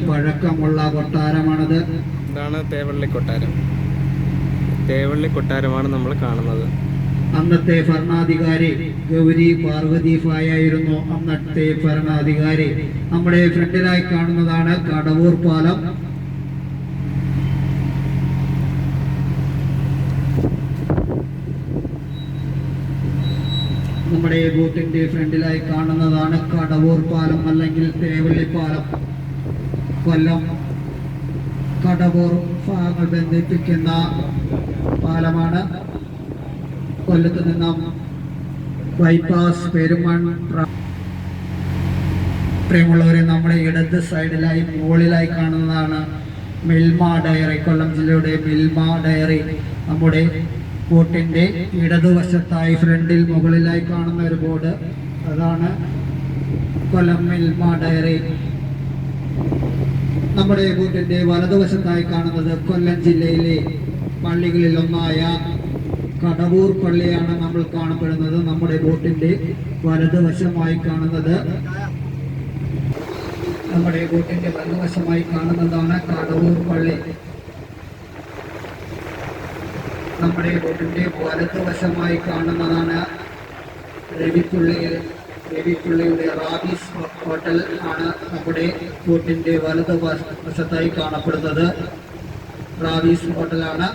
പഴക്കമുള്ള കൊട്ടാരമാണത്. ഇതാണ് തേവള്ളി കൊട്ടാരം. തേവള്ളി കൊട്ടാരമാണ് നമ്മൾ കാണുന്നത്. അന്നത്തെ ഭരണാധികാരി ഗൗരി പാർവതി ഭായ് ആയിരുന്നു അന്നത്തെ ഭരണാധികാരി. നമ്മുടെ ഫ്രണ്ടിലായി കാണുന്നതാണ് കടവൂർ പാലം. നമ്മുടെ ബോട്ടിന്റെ ഫ്രണ്ടിലായി കാണുന്നതാണ് കടവൂർ പാലം അല്ലെങ്കിൽ തേവള്ളി പാലം. കൊല്ലം കടവൂർ ഭാഗങ്ങൾ ബന്ധിപ്പിക്കുന്ന പാലമാണ്. കൊല്ലത്ത് നിന്നും ബൈപ്പാസ് പെരുമൺ. പ്രിയമുള്ളവരെ, നമ്മുടെ ഇടത് സൈഡിലായി മുകളിലായി കാണുന്നതാണ് മിൽമ ഡയറി. കൊല്ലം ജില്ലയുടെ മിൽമ ഡയറി നമ്മുടെ ബോട്ടിന്റെ ഇടതുവശത്തായി ഫ്രണ്ടിൽ മുകളിലായി കാണുന്ന ഒരു ബോർഡ്, അതാണ് കൊല്ലം മിൽമ ഡയറി. നമ്മുടെ ബോട്ടിന്റെ വലതുവശത്തായി കാണുന്നത് കൊല്ലം ജില്ലയിലെ പള്ളികളിൽ ഒന്നായ കടവൂർ പള്ളിയാണ് നമ്മൾ കാണപ്പെടുന്നത്. നമ്മുടെ ബോട്ടിന്റെ വലതുവശമായി കാണുന്നത് കടവൂർ പള്ളി. നമ്മുടെ ബോട്ടിന്റെ വലതുവശമായി കാണുന്നതാണ് രവിപ്പുള്ളിയുടെ റാബീസ് ഹോട്ടൽ ആണ് നമ്മുടെ ബോട്ടിന്റെ വലതുവശത്തായി കാണപ്പെടുന്നത്. റാബീസ് ഹോട്ടലാണ്.